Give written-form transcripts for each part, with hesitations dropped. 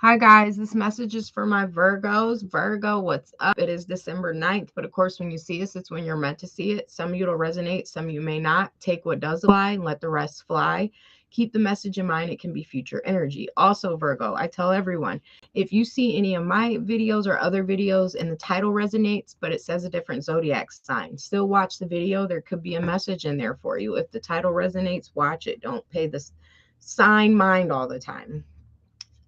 Hi guys, this message is for my Virgos. Virgo, what's up? It is December 9th, but of course, when you see this, it's when you're meant to see it. Some of you will resonate, some of you may not. Take what does apply and let the rest fly. Keep the message in mind, it can be future energy. Also, Virgo, I tell everyone, if you see any of my videos or other videos and the title resonates, but it says a different zodiac sign, still watch the video. There could be a message in there for you. If the title resonates, watch it. Don't pay the sign mind all the time.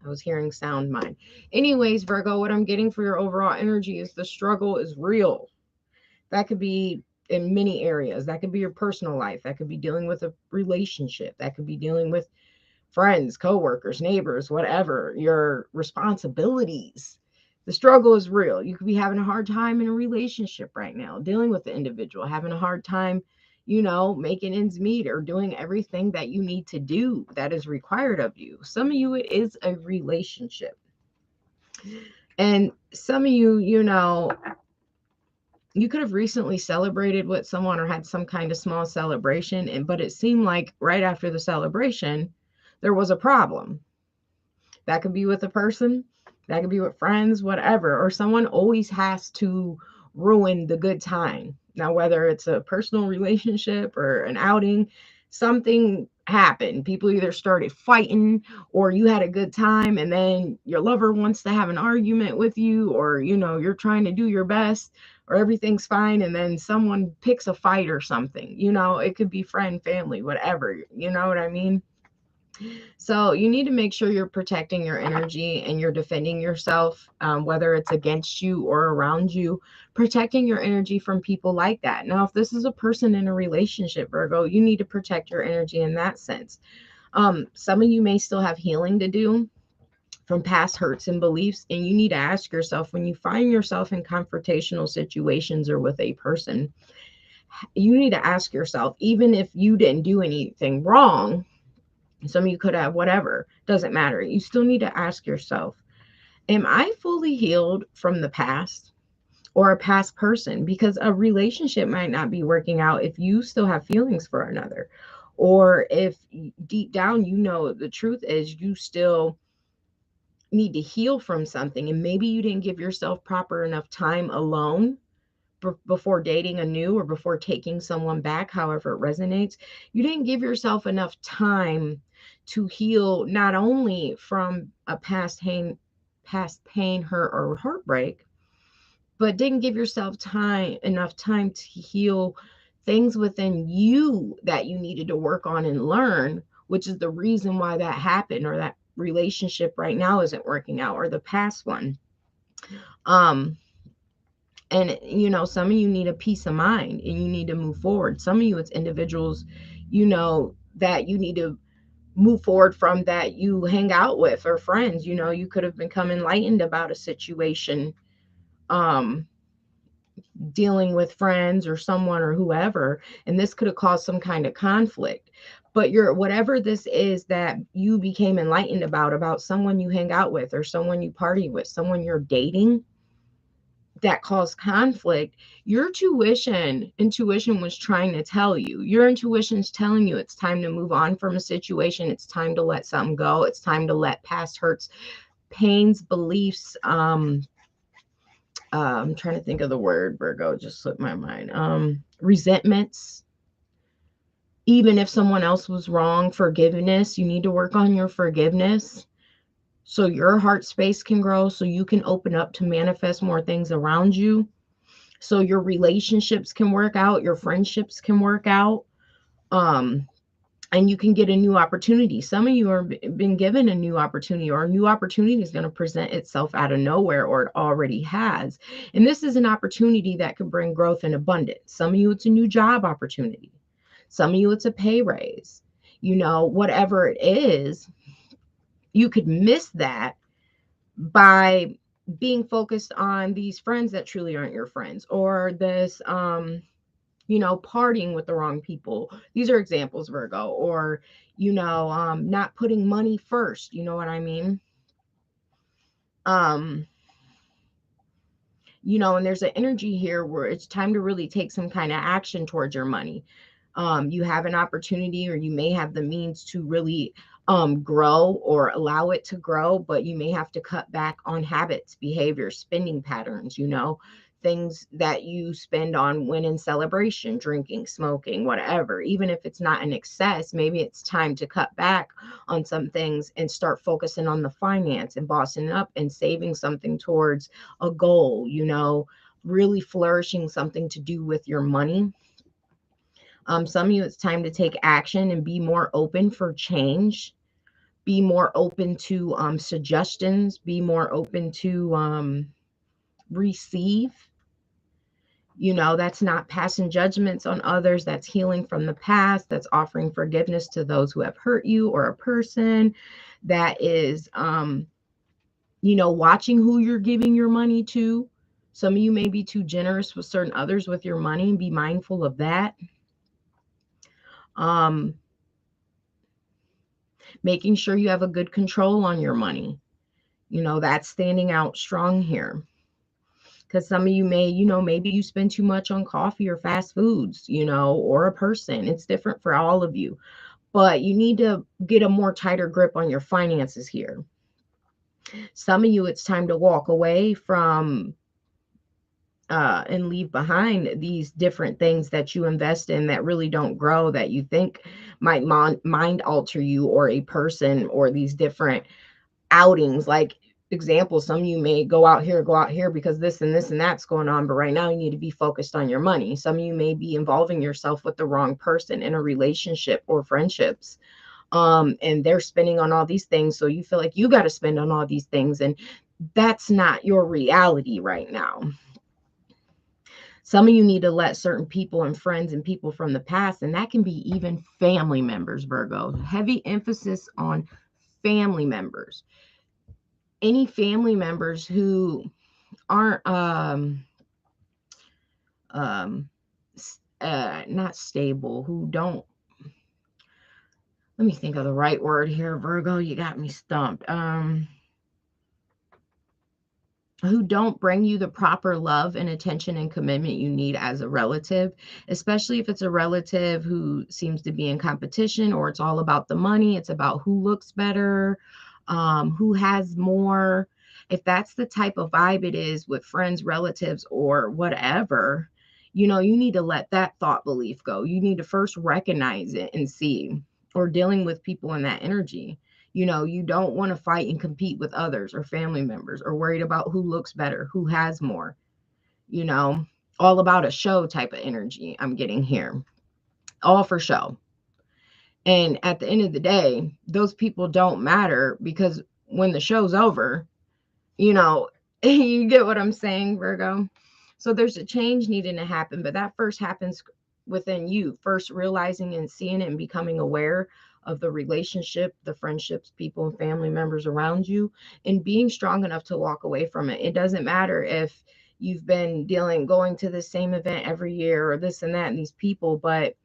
I was hearing sound mind. Anyways, Virgo, what I'm getting for your overall energy is the struggle is real. That could be in many areas. That could be your personal life. That could be dealing with a relationship. That could be dealing with friends, coworkers, neighbors, whatever, your responsibilities. The struggle is real. You could be having a hard time in a relationship right now, dealing with the individual, having a hard time, making ends meet or doing everything that you need to do that is required of you. Some of you, it is a relationship. And some of you, you could have recently celebrated with someone or had some kind of small celebration, but it seemed like right after the celebration, there was a problem. That could be with a person, that could be with friends, whatever. Or someone always has to ruin the good time. Now, whether it's a personal relationship or an outing, something happened. People either started fighting or you had a good time and then your lover wants to have an argument with you, or you're trying to do your best or everything's fine and then someone picks a fight or something. It could be friend, family, whatever. You know what I mean? So you need to make sure you're protecting your energy and you're defending yourself, whether it's against you or around you, protecting your energy from people like that. Now, if this is a person in a relationship, Virgo, you need to protect your energy in that sense. Some of you may still have healing to do from past hurts and beliefs, and you need to ask yourself when you find yourself in confrontational situations or with a person, you need to ask yourself, even if you didn't do anything wrong, some of you could have, whatever, doesn't matter. You still need to ask yourself, am I fully healed from the past or a past person? Because a relationship might not be working out if you still have feelings for another. Or if deep down, the truth is you still need to heal from something. And maybe you didn't give yourself proper enough time alone before dating anew or before taking someone back, however it resonates. You didn't give yourself enough time to heal, not only from a past pain, hurt, or heartbreak, but didn't give yourself enough time to heal things within you that you needed to work on and learn, which is the reason why that happened, or that relationship right now isn't working out, or the past one. And some of you need a peace of mind and you need to move forward. Some of you, it's individuals that you need to move forward from, that you hang out with, or friends. You could have become enlightened about a situation, um dealing with friends or someone or whoever, and this could have caused some kind of conflict. But whatever this is that you became enlightened about someone you hang out with, or someone you party with, someone you're dating, that caused conflict, your intuition was trying to tell you. Your intuition's telling you it's time to move on from a situation. It's time to let something go. It's time to let past hurts, pains, beliefs, I'm trying to think of the word, Virgo, just slipped my mind. Resentments. Even if someone else was wrong, forgiveness. You need to work on your forgiveness so your heart space can grow, so you can open up to manifest more things around you, so your relationships can work out, your friendships can work out, and you can get a new opportunity. Some of you are been given a new opportunity, or a new opportunity is going to present itself out of nowhere, or it already has. And this is an opportunity that could bring growth and abundance. Some of you, it's a new job opportunity. Some of you, it's a pay raise. Whatever it is, you could miss that by being focused on these friends that truly aren't your friends, or this partying with the wrong people. These are examples, Virgo. Or not putting money first, you know what I mean? um and there's an energy here where it's time to really take some kind of action towards your money. You have an opportunity, or you may have the means to really grow or allow it to grow, but you may have to cut back on habits, behaviors, spending patterns, things that you spend on when in celebration, drinking, smoking, whatever. Even if it's not an excess, maybe it's time to cut back on some things and start focusing on the finance and bossing up and saving something towards a goal, really flourishing something to do with your money. Some of you, it's time to take action and be more open for change. Be more open to suggestions. Be more open to receive. That's not passing judgments on others. That's healing from the past. That's offering forgiveness to those who have hurt you or a person. That is, watching who you're giving your money to. Some of you may be too generous with certain others with your money, and be mindful of that. Making sure you have a good control on your money. That's standing out strong here. Because some of you may, maybe you spend too much on coffee or fast foods, or a person. It's different for all of you. But you need to get a more tighter grip on your finances here. Some of you, it's time to walk away from and leave behind these different things that you invest in that really don't grow, that you think might mind alter you or a person, or these different outings. Like example, some of you may go out here because this and this and that's going on, but right now you need to be focused on your money. Some of you may be involving yourself with the wrong person in a relationship or friendships, and they're spending on all these things, so you feel like you got to spend on all these things, and that's not your reality right now. Some of you need to let certain people and friends and people from the past, and that can be even family members, Virgo. Heavy emphasis on family members. Any family members who aren't not stable, who don't, let me think of the right word here, Virgo, you got me stumped. Who don't bring you the proper love and attention and commitment you need as a relative, especially if it's a relative who seems to be in competition, or it's all about the money. It's about who looks better, who has more. If that's the type of vibe it is with friends, relatives, or whatever, you need to let that thought belief go. You need to first recognize it and see, or dealing with people in that energy. You don't want to fight and compete with others or family members, or worried about who looks better, who has more, all about a show type of energy I'm getting here. All for show. And at the end of the day, those people don't matter, because when the show's over, you get what I'm saying, Virgo? So there's a change needing to happen, but that first happens within you, first realizing and seeing it and becoming aware of the relationship, the friendships, people and family members around you, and being strong enough to walk away from it. It doesn't matter if you've been going to the same event every year, or this and that, and these people, but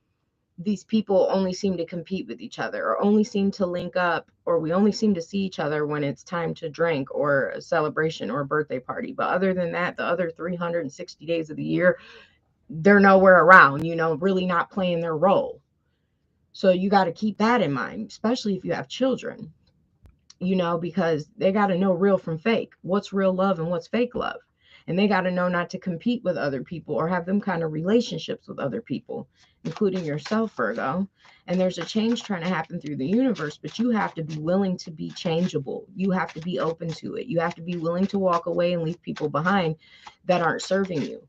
these people only seem to compete with each other, or only seem to link up, or we only seem to see each other when it's time to drink or a celebration or a birthday party. But other than that, the other 360 days of the year, they're nowhere around, really not playing their role. So you got to keep that in mind, especially if you have children, because they got to know real from fake. What's real love and what's fake love? And they got to know not to compete with other people or have them kind of relationships with other people, including yourself, Virgo. And there's a change trying to happen through the universe, but you have to be willing to be changeable. You have to be open to it. You have to be willing to walk away and leave people behind that aren't serving you.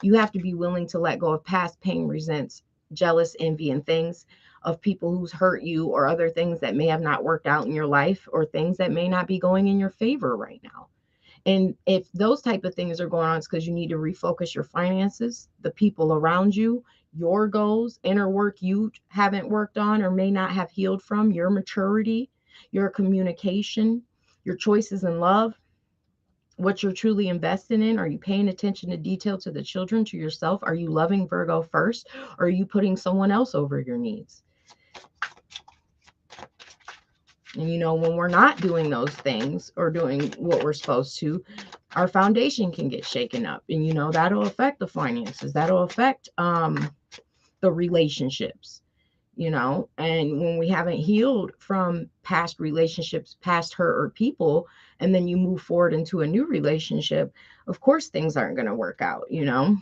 You have to be willing to let go of past pain, resents, jealous, envy, and things of people who's hurt you, or other things that may have not worked out in your life, or things that may not be going in your favor right now. And if those type of things are going on, it's because you need to refocus your finances, the people around you, your goals, inner work you haven't worked on or may not have healed from, your maturity, your communication, your choices in love, what you're truly invested in. Are you paying attention to detail, to the children, to yourself? Are you loving, Virgo, first? Or are you putting someone else over your needs? And when we're not doing those things or doing what we're supposed to, our foundation can get shaken up. And that'll affect the finances. That'll affect the relationships. you know, and when we haven't healed from past relationships, past hurt or people, and then you move forward into a new relationship, of course things aren't going to work out, you know.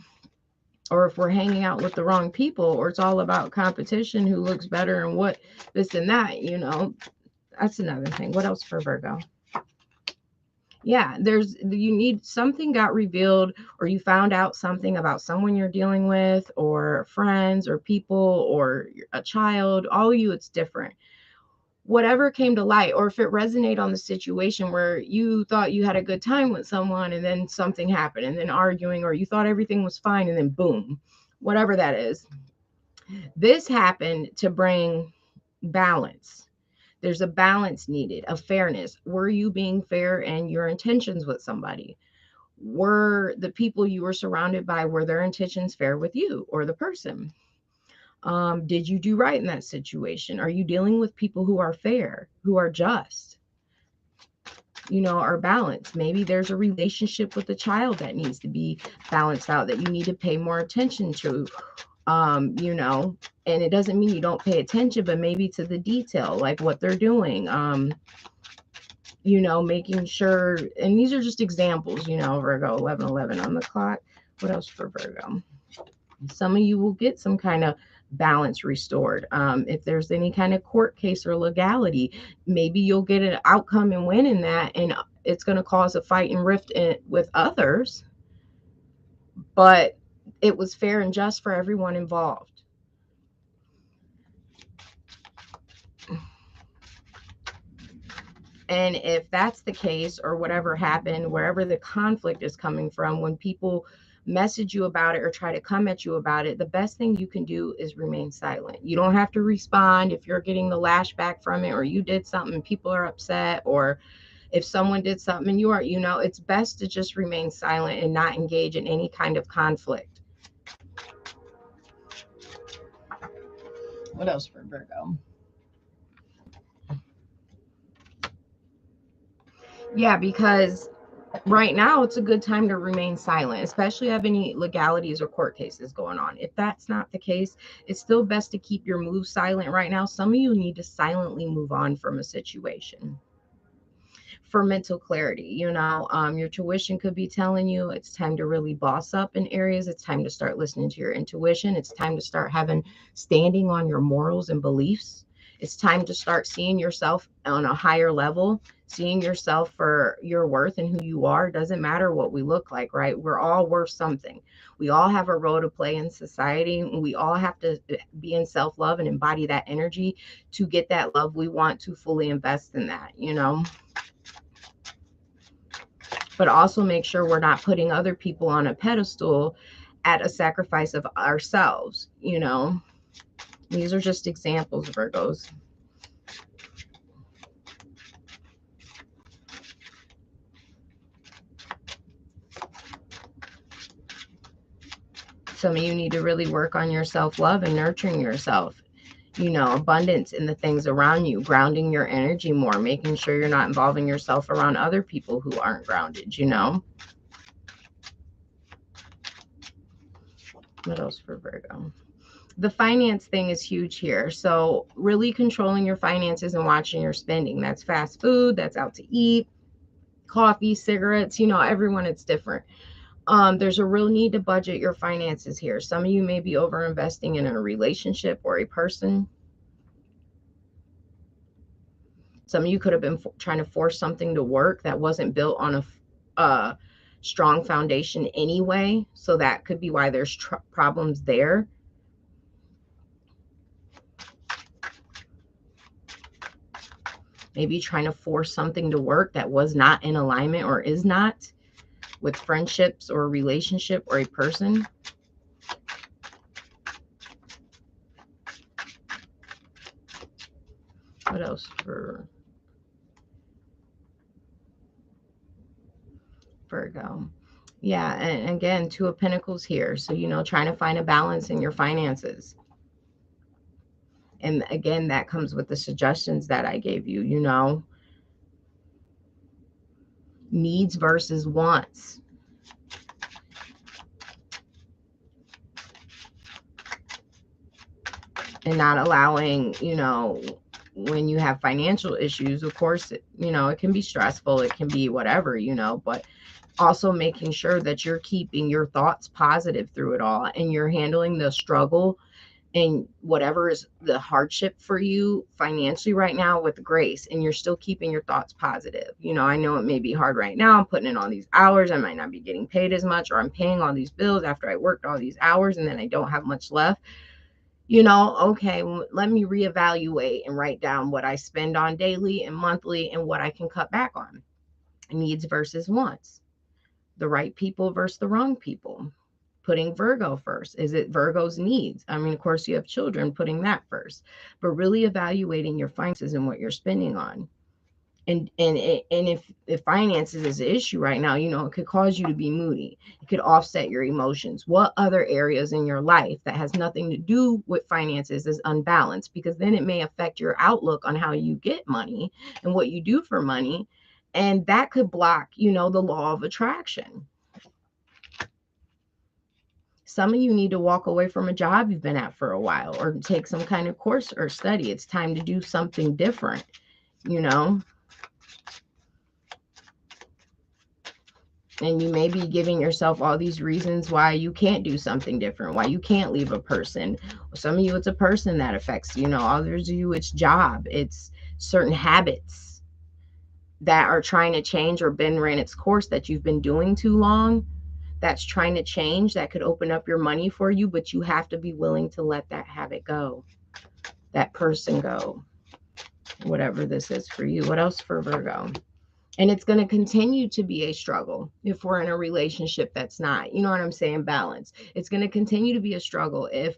Or if we're hanging out with the wrong people, or it's all about competition, who looks better and what, this and that, you know, that's another thing. What else for Virgo? Yeah, you need something got revealed, or you found out something about someone you're dealing with, or friends, or people, or a child. All of you, it's different. Whatever came to light, or if it resonated on the situation where you thought you had a good time with someone and then something happened, and then arguing, or you thought everything was fine and then boom, whatever that is. This happened to bring balance. There's a balance needed, a fairness. Were you being fair in your intentions with somebody? Were the people you were surrounded by, were their intentions fair with you or the person? Did you do right in that situation? Are you dealing with people who are fair, who are just, you know, are balanced? Maybe there's a relationship with a child that needs to be balanced out, that you need to pay more attention to, you know, and it doesn't mean you don't pay attention, but maybe to the detail, like what they're doing, you know, making sure, and these are just examples, you know, Virgo, 11:11 on the clock. What else for Virgo? Some of you will get some kind of balance restored. If there's any kind of court case or legality, maybe you'll get an outcome and win in that, and it's going to cause a fight and rift with others, but it was fair and just for everyone involved. And if that's the case, or whatever happened, wherever the conflict is coming from, when people message you about it or try to come at you about it, the best thing you can do is remain silent. You don't have to respond if you're getting the lashback from it, or you did something and people are upset, or if someone did something and you are, you know, it's best to just remain silent and not engage in any kind of conflict. What else for Virgo? Yeah, because right now it's a good time to remain silent, especially if you have any legalities or court cases going on. If that's not the case, it's still best to keep your moves silent right now. Some of you need to silently move on from a situation for mental clarity. You know, your tuition could be telling you it's time to really boss up in areas. It's time to start listening to your intuition. It's time to start standing on your morals and beliefs. It's time to start seeing yourself on a higher level, seeing yourself for your worth and who you are. It doesn't matter what we look like, right? We're all worth something. We all have a role to play in society. We all have to be in self-love and embody that energy to get that love we want, to fully invest in that, you know? But also make sure we're not putting other people on a pedestal at a sacrifice of ourselves, you know? These are just examples, Virgos. Some of you need to really work on your self-love and nurturing yourself. You know, abundance in the things around you, grounding your energy more, making sure you're not involving yourself around other people who aren't grounded, you know? What else for Virgo? The finance thing is huge here. So really controlling your finances and watching your spending. That's fast food, that's out to eat, coffee, cigarettes, you know, everyone, it's different. There's a real need to budget your finances here. Some of you may be over investing in a relationship or a person. Some of you could have been trying to force something to work that wasn't built on a strong foundation anyway. So that could be why there's problems there. Maybe trying to force something to work that was not in alignment or is not with friendships or a relationship or a person. What else for Virgo? Yeah, and again, Two of Pentacles here. So, you know, trying to find a balance in your finances. And again, that comes with the suggestions that I gave you, you know. Needs versus wants. and not allowing, when you have financial issues, of course, it can be stressful, it can be whatever, but also making sure that you're keeping your thoughts positive through it all, and you're handling the struggle and whatever is the hardship for you financially right now with grace, and you're still keeping your thoughts positive. I know it may be hard right now. I'm putting in all these hours. I might not be getting paid as much, or I'm paying all these bills after I worked all these hours and then I don't have much left. Okay, well, let me reevaluate and write down what I spend on daily and monthly and what I can cut back on. Needs versus wants. The right people versus the wrong people. Putting Virgo first. Is it Virgo's needs? I mean, of course, you have children, putting that first, but really evaluating your finances and what you're spending on. And if finances is an issue right now, it could cause you to be moody. It could offset your emotions. What other areas in your life that has nothing to do with finances is unbalanced? Because then it may affect your outlook on how you get money and what you do for money. And that could block, the law of attraction. Some of you need to walk away from a job you've been at for a while, or take some kind of course or study. It's time to do something different, And you may be giving yourself all these reasons why you can't do something different, why you can't leave a person. Some of you, it's a person that affects, others of you, it's job, it's certain habits that are trying to change or been ran its course that you've been doing too long. That's trying to change, that could open up your money for you, but you have to be willing to let that habit go, that person go, whatever this is for you. What else for Virgo? And it's going to continue to be a struggle if we're in a relationship that's not, you know what I'm saying, balance. It's going to continue to be a struggle if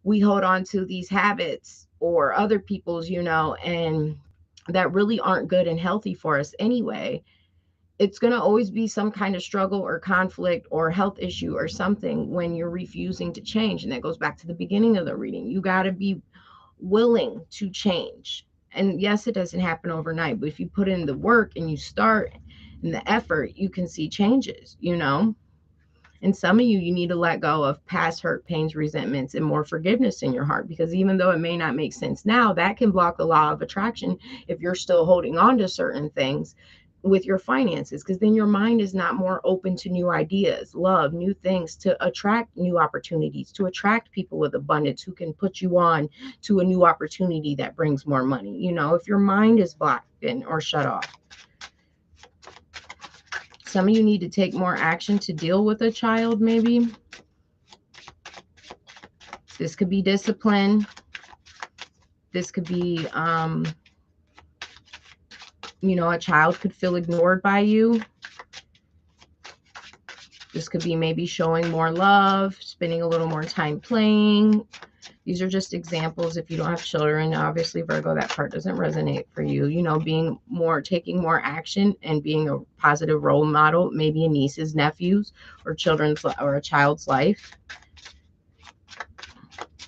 we hold on to these habits or other people's, and that really aren't good and healthy for us anyway. It's going to always be some kind of struggle or conflict or health issue or something when you're refusing to change. And that goes back to the beginning of the reading. You got to be willing to change. And yes, it doesn't happen overnight, but if you put in the work and you start in the effort, you can see changes, And some of you need to let go of past hurt, pains, resentments, and more forgiveness in your heart, because even though it may not make sense now, that can block the law of attraction if you're still holding on to certain things with your finances, because then your mind is not more open to new ideas, love, new things, to attract new opportunities, to attract people with abundance who can put you on to a new opportunity that brings more money. If your mind is blocked in or shut off. Some of you need to take more action to deal with a child, maybe. This could be discipline. This could be, a child could feel ignored by you. This could be maybe showing more love, spending a little more time playing. These are just examples. If you don't have children, obviously, Virgo, that part doesn't resonate for you. Being more, taking more action and being a positive role model, maybe a niece's, nephew's, or a child's life.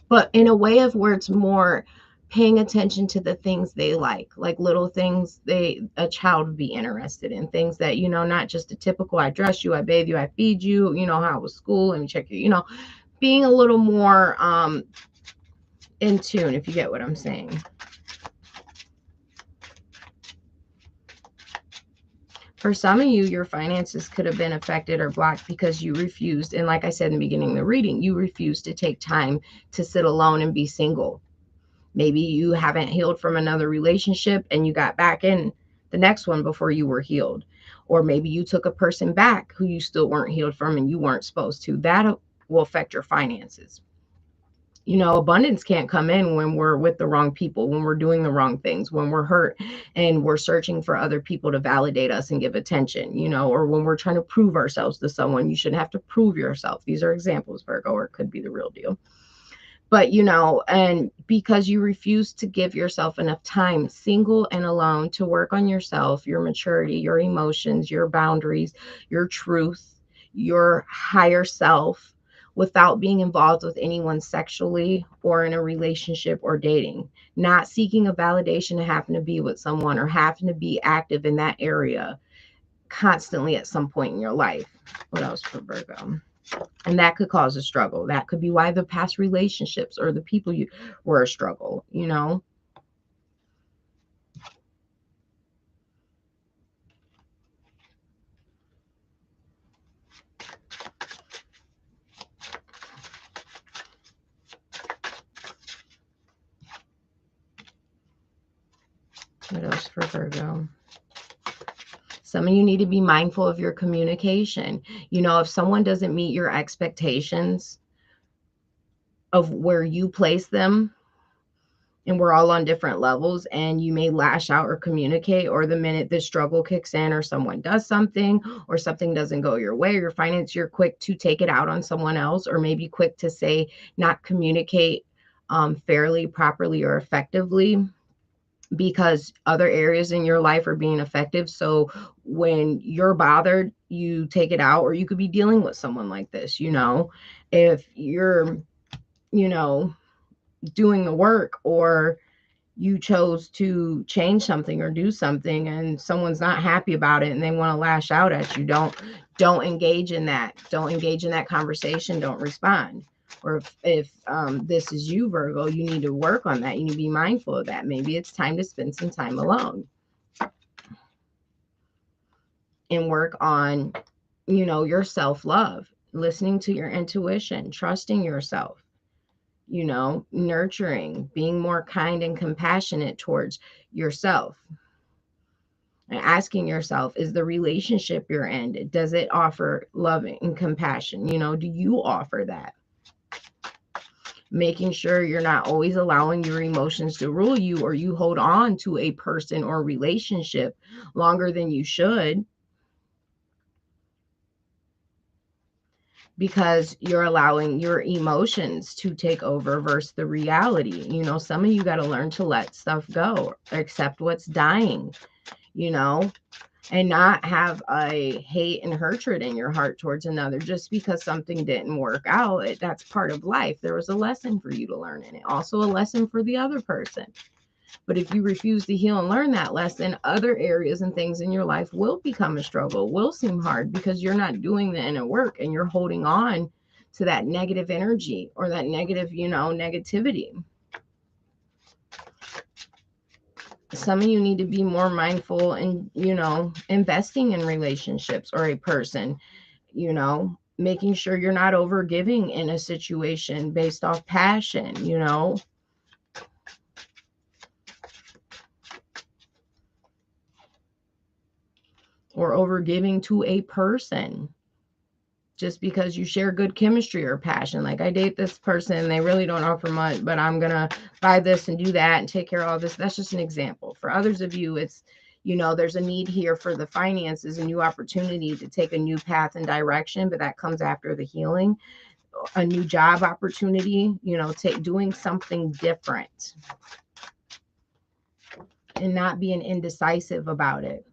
But in a way of where it's more paying attention to the things they like little things a child would be interested in, things that, not just a typical, I dress you, I bathe you, I feed you, how was school, let me check you, being a little more in tune, if you get what I'm saying. For some of you, your finances could have been affected or blocked because you refused. And like I said in the beginning of the reading, you refused to take time to sit alone and be single. Maybe you haven't healed from another relationship and you got back in the next one before you were healed. Or maybe you took a person back who you still weren't healed from and you weren't supposed to. That will affect your finances. Abundance can't come in when we're with the wrong people, when we're doing the wrong things, when we're hurt and we're searching for other people to validate us and give attention, or when we're trying to prove ourselves to someone. You shouldn't have to prove yourself. These are examples, Virgo, or it could be the real deal. But, and because you refuse to give yourself enough time, single and alone, to work on yourself, your maturity, your emotions, your boundaries, your truth, your higher self, without being involved with anyone sexually or in a relationship or dating, not seeking a validation to happen to be with someone or having to be active in that area constantly at some point in your life. What else for Virgo? And that could cause a struggle. That could be why the past relationships or the people you were a struggle, you know. What else for Virgo? Some of you need to be mindful of your communication. You know, if someone doesn't meet your expectations of where you place them, and we're all on different levels, and you may lash out or communicate, or the minute the struggle kicks in or someone does something or something doesn't go your way, your finance, you're quick to take it out on someone else, or maybe quick to say not communicate fairly, properly, or effectively, because other areas in your life are being effective. So when you're bothered, you take it out, or you could be dealing with someone like this, you know, if you're, you know, doing the work, or you chose to change something or do something and someone's not happy about it and they want to lash out at you, don't engage in that. Don't engage in that conversation. Don't respond. Or if this is you, Virgo, you need to work on that. You need to be mindful of that. Maybe it's time to spend some time alone and work on, you know, your self-love, listening to your intuition, trusting yourself, you know, nurturing, being more kind and compassionate towards yourself. And asking yourself, is the relationship you're in, does it offer love and compassion? You know, do you offer that? Making sure you're not always allowing your emotions to rule you, or you hold on to a person or relationship longer than you should, because you're allowing your emotions to take over versus the reality. You know, some of you got to learn to let stuff go, accept what's dying, you know, and not have a hate and hatred in your heart towards another just because something didn't work out. That's part of life. There was a lesson for you to learn in it, also a lesson for the other person. But if you refuse to heal and learn that lesson, other areas and things in your life will become a struggle, will seem hard, because you're not doing the inner work and you're holding on to that negative energy or that negative, you know, negativity. Some of you need to be more mindful and, you know, investing in relationships or a person, you know, making sure you're not over giving in a situation based off passion, you know. Or over giving to a person just because you share good chemistry or passion. Like, I date this person and they really don't offer much, but I'm gonna buy this and do that and take care of all this. That's just an example. For others of you, it's, you know, there's a need here for the finances, a new opportunity to take a new path and direction, but that comes after the healing. A new job opportunity, you know, doing something different and not being indecisive about it.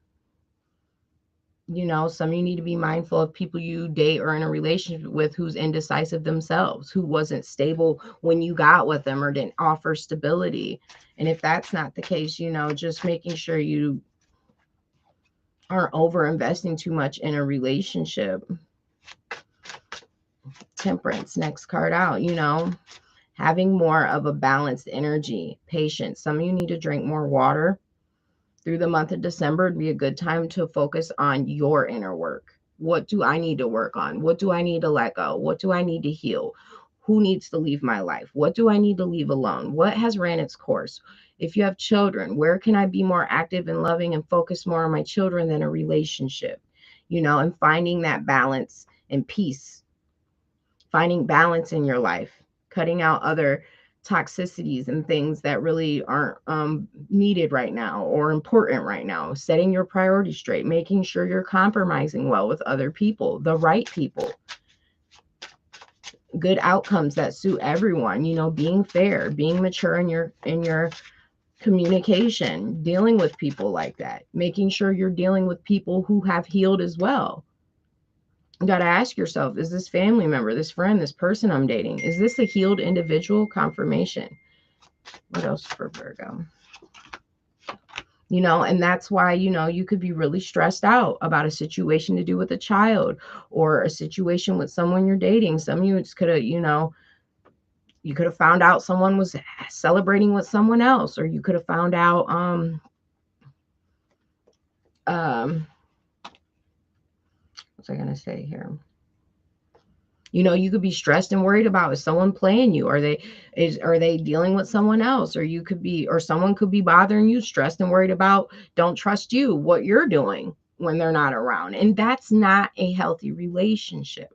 You know, some of you need to be mindful of people you date or in a relationship with who's indecisive themselves, who wasn't stable when you got with them or didn't offer stability. And if that's not the case, you know, just making sure you aren't over investing too much in a relationship. Temperance, next card out, you know, having more of a balanced energy, patience. Some of you need to drink more water. Through the month of December, it'd be a good time to focus on your inner work. What do I need to work on? What do I need to let go? What do I need to heal? Who needs to leave my life? What do I need to leave alone? What has ran its course? If you have children, where can I be more active and loving and focus more on my children than a relationship? You know, and finding that balance and peace, finding balance in your life, cutting out other toxicities and things that really aren't needed right now or important right now, setting your priorities straight, making sure you're compromising well with other people, the right people, good outcomes that suit everyone, you know, being fair, being mature in your communication, dealing with people like that, making sure you're dealing with people who have healed as well. You got to ask yourself, is this family member, this friend, this person I'm dating, is this a healed individual? Confirmation. What else for Virgo? And that's why, you could be really stressed out about a situation to do with a child or a situation with someone you're dating. Some of you just could have, you could have found out someone was celebrating with someone else, or you could have found out, what's I going to say here? You could be stressed and worried about, is someone playing you? Are they dealing with someone else? Or someone could be bothering you, stressed and worried about, don't trust you, what you're doing when they're not around. And that's not a healthy relationship.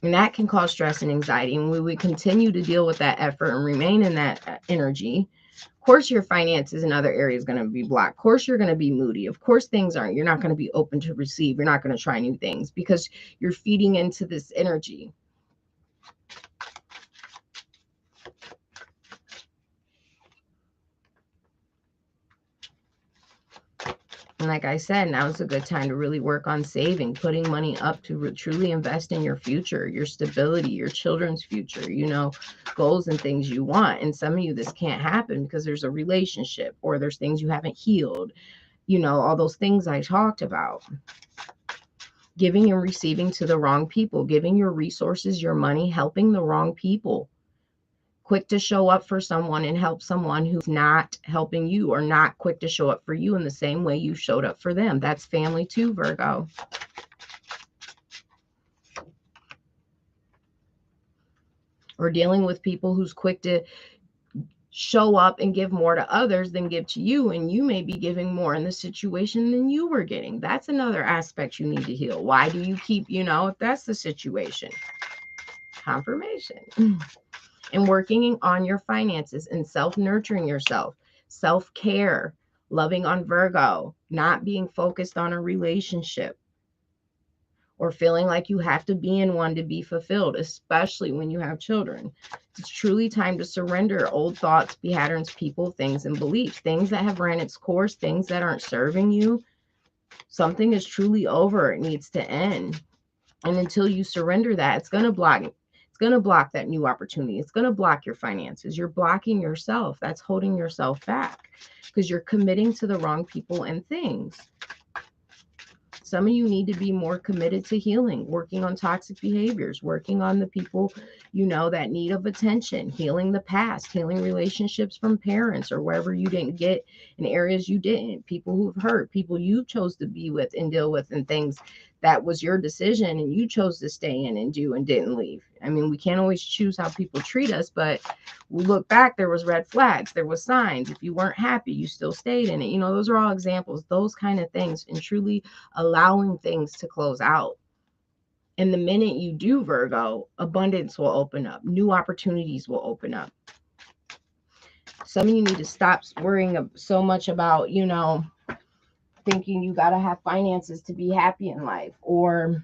And that can cause stress and anxiety. And when we continue to deal with that effort and remain in that energy, of course, your finances in other areas going to be blocked. Of course, you're going to be moody. Of course, you're not going to be open to receive. You're not going to try new things because you're feeding into this energy. And like I said, now is a good time to really work on saving, putting money up to truly invest in your future, your stability, your children's future, goals and things you want. And some of you, this can't happen because there's a relationship or there's things you haven't healed, all those things I talked about. Giving and receiving to the wrong people, giving your resources, your money, helping the wrong people. Quick to show up for someone and help someone who's not helping you, or not quick to show up for you in the same way you showed up for them. That's family too, Virgo. Or dealing with people who's quick to show up and give more to others than give to you, and you may be giving more in the situation than you were getting. That's another aspect you need to heal. Why do you keep, if that's the situation? Confirmation. And working on your finances and self-nurturing yourself, self-care, loving on Virgo, not being focused on a relationship or feeling like you have to be in one to be fulfilled, especially when you have children. It's truly time to surrender old thoughts, patterns, people, things, and beliefs, things that have ran its course, things that aren't serving you. Something is truly over. It needs to end. And until you surrender that, it's going to block it. It's going to block that new opportunity. It's going to block your finances. You're blocking yourself. That's holding yourself back because you're committing to the wrong people and things. Some of you need to be more committed to healing, working on toxic behaviors, working on the people, that need of attention, healing the past, healing relationships from parents or wherever you didn't get, in areas you didn't, people who've hurt, people you chose to be with and deal with, and things that was your decision and you chose to stay in and do and didn't leave. I mean, we can't always choose how people treat us, but we look back, there was red flags, there was signs. If you weren't happy, you still stayed in it. Those are all examples, those kind of things, and truly allowing things to close out. And the minute you do, Virgo, abundance will open up. New opportunities will open up. Some of you need to stop worrying so much about, thinking you got to have finances to be happy in life, or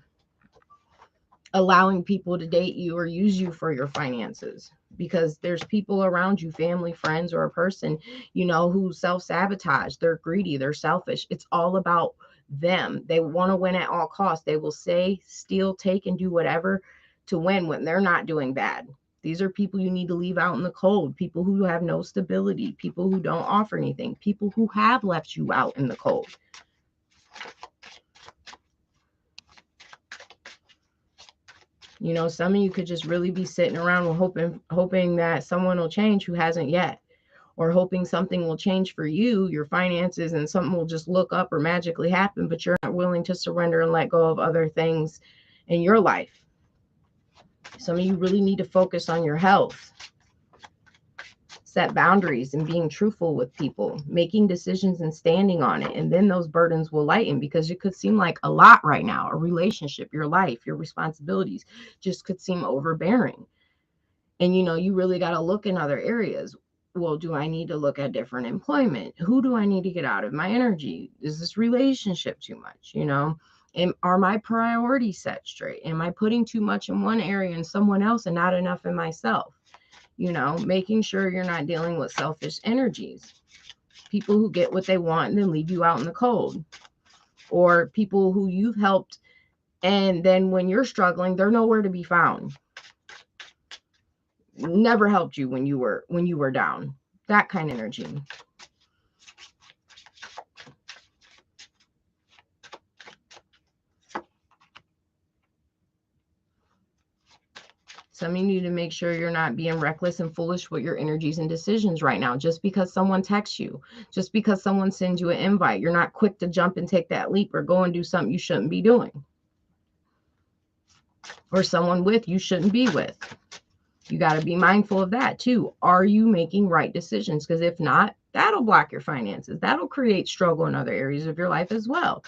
allowing people to date you or use you for your finances, because there's people around you, family, friends, or a person, who self-sabotage. They're greedy, they're selfish. It's all about them. They want to win at all costs. They will say, steal, take, and do whatever to win when they're not doing bad. These are people you need to leave out in the cold. People who have no stability, people who don't offer anything, people who have left you out in the cold. Some of you could just really be sitting around hoping that someone will change who hasn't yet, or hoping something will change for you, your finances, and something will just look up or magically happen, but you're not willing to surrender and let go of other things in your life. Some of you really need to focus on your health, set boundaries, and being truthful with people, making decisions and standing on it. And then those burdens will lighten, because it could seem like a lot right now. A relationship, your life, your responsibilities just could seem overbearing. And, you really got to look in other areas. Well, do I need to look at different employment? Who do I need to get out of my energy? Is this relationship too much? Are my priorities set straight? Am I putting too much in one area and someone else and not enough in myself? Making sure you're not dealing with selfish energies, people who get what they want and then leave you out in the cold, or people who you've helped, and then when you're struggling, they're nowhere to be found. Never helped you when you were down. That kind of energy. Some of you need to make sure you're not being reckless and foolish with your energies and decisions right now. Just because someone texts you, just because someone sends you an invite, you're not quick to jump and take that leap or go and do something you shouldn't be doing. Or someone with you shouldn't be with. You got to be mindful of that too. Are you making right decisions? Because if not, that'll block your finances. That'll create struggle in other areas of your life as well.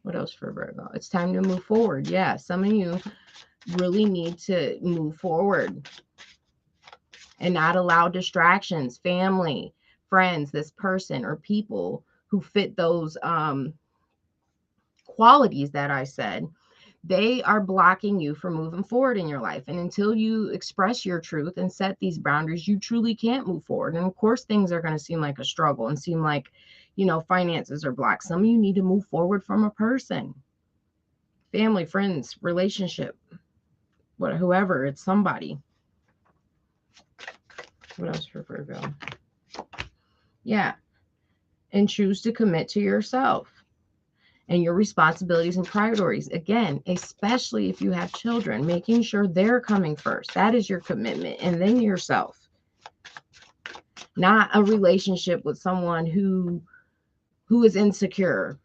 What else for Virgo? It's time to move forward. Yeah, some of you really need to move forward and not allow distractions, family, friends, this person, or people who fit those qualities that I said. They are blocking you from moving forward in your life. And until you express your truth and set these boundaries, you truly can't move forward. And of course, things are going to seem like a struggle and seem like, finances are blocked. Some of you need to move forward from a person, family, friends, relationship, whoever, it's somebody. What else for Virgo? Yeah. And choose to commit to yourself and your responsibilities and priorities. Again, especially if you have children, making sure they're coming first. That is your commitment. And then yourself. Not a relationship with someone who is insecure,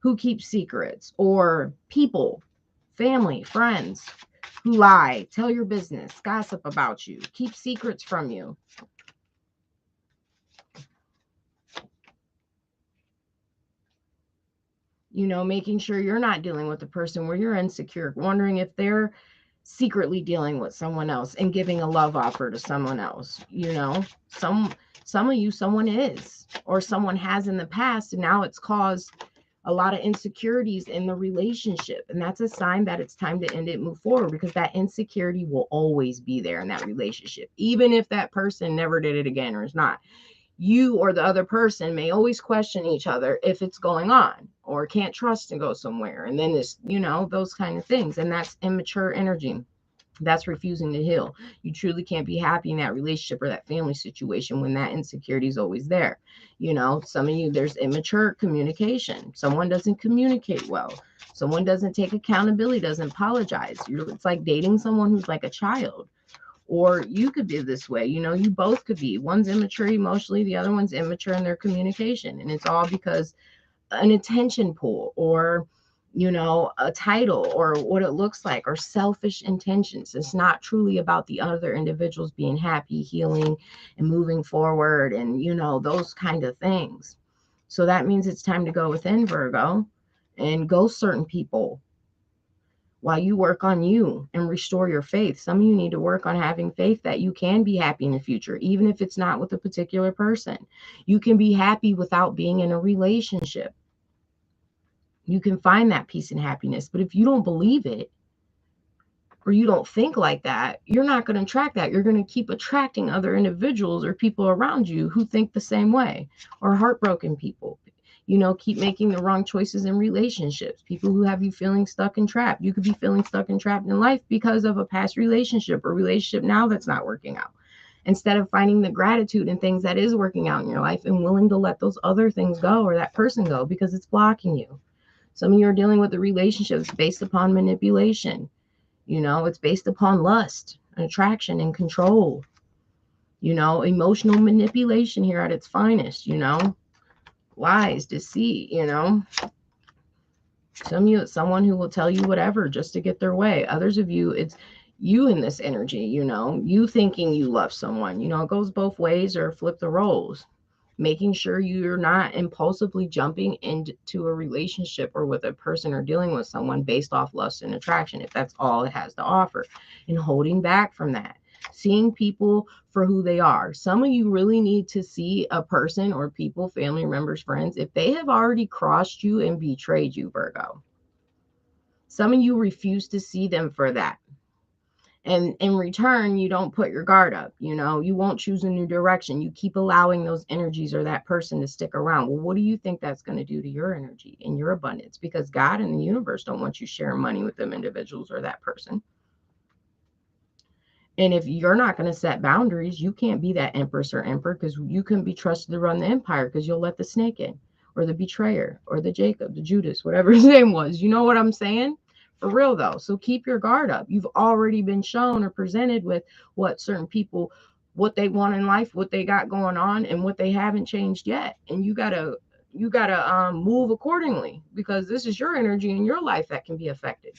who keeps secrets, or people, family, friends who lie, tell your business, gossip about you, keep secrets from you. Making sure you're not dealing with a person where you're insecure, wondering if they're secretly dealing with someone else and giving a love offer to someone else. Some of you, someone is, or someone has in the past, and now it's caused a lot of insecurities in the relationship. And that's a sign that it's time to end it, move forward, because that insecurity will always be there in that relationship. Even if that person never did it again or is not, you or the other person may always question each other if it's going on, or can't trust to go somewhere. And then this, those kind of things. And that's immature energy. That's refusing to heal. You truly can't be happy in that relationship or that family situation when that insecurity is always there. Some of you, there's immature communication. Someone doesn't communicate well. Someone doesn't take accountability, doesn't apologize. It's like dating someone who's like a child. Or you could be this way, you both could be. One's immature emotionally, the other one's immature in their communication. And it's all because an attention pool, or, a title, or what it looks like, or selfish intentions. It's not truly about the other individuals being happy, healing, and moving forward, and, those kind of things. So that means it's time to go within, Virgo, and ghost certain people while you work on you and restore your faith. Some of you need to work on having faith that you can be happy in the future, even if it's not with a particular person. You can be happy without being in a relationship. You can find that peace and happiness. But if you don't believe it, or you don't think like that, you're not going to attract that. You're going to keep attracting other individuals or people around you who think the same way, or heartbroken people. Keep making the wrong choices in relationships. People who have you feeling stuck and trapped. You could be feeling stuck and trapped in life because of a past relationship or relationship now that's not working out. Instead of finding the gratitude in things that is working out in your life and willing to let those other things go, or that person go, because it's blocking you. Some of you are dealing with the relationships based upon manipulation. It's based upon lust, attraction, and control. Emotional manipulation here at its finest, lies, deceit, Some of you, it's someone who will tell you whatever just to get their way. Others of you, it's you in this energy, you thinking you love someone. It goes both ways, or flip the roles. Making sure you're not impulsively jumping into a relationship or with a person or dealing with someone based off lust and attraction, if that's all it has to offer, and holding back from that. Seeing people for who they are. Some of you really need to see a person or people, family members, friends, if they have already crossed you and betrayed you, Virgo. Some of you refuse to see them for that. And in return, you don't put your guard up. You won't choose a new direction. You keep allowing those energies or that person to stick around. Well, what do you think that's going to do to your energy and your abundance? Because God and the universe don't want you sharing money with them individuals or that person. And if you're not going to set boundaries, you can't be that empress or emperor, because you couldn't be trusted to run the empire, because you'll let the snake in, or the betrayer, or the Jacob, the Judas, whatever his name was. You know what I'm saying? For real though. So keep your guard up. You've already been shown or presented with what certain people, what they want in life, what they got going on, and what they haven't changed yet. And you gotta move accordingly, because this is your energy in your life that can be affected.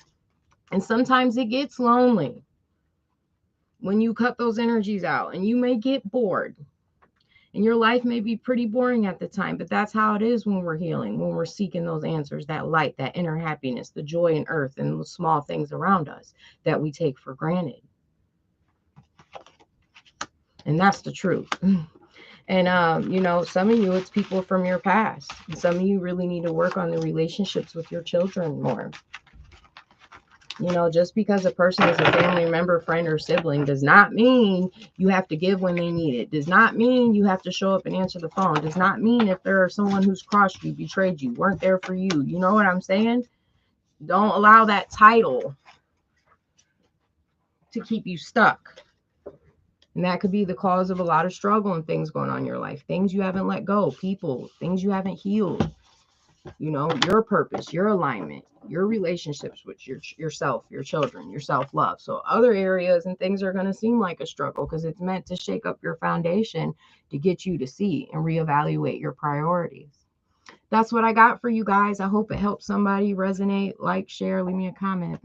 And sometimes it gets lonely when you cut those energies out, and you may get bored. And your life may be pretty boring at the time, but that's how it is when we're healing, when we're seeking those answers, that light, that inner happiness, the joy in earth, and the small things around us that we take for granted. And that's the truth. And some of you, it's people from your past. Some of you really need to work on the relationships with your children more. Just because a person is a family member, friend, or sibling does not mean you have to give when they need it. Does not mean you have to show up and answer the phone. Does not mean if there's someone who's crossed you, betrayed you, weren't there for you. You know what I'm saying? Don't allow that title to keep you stuck. And that could be the cause of a lot of struggle and things going on in your life. Things you haven't let go, people, things you haven't healed. Your purpose, your alignment, your relationships with yourself, your children, your self-love. So other areas and things are going to seem like a struggle, because it's meant to shake up your foundation to get you to see and reevaluate your priorities. That's what I got for you guys. I hope it helps somebody. Resonate, like, share, leave me a comment.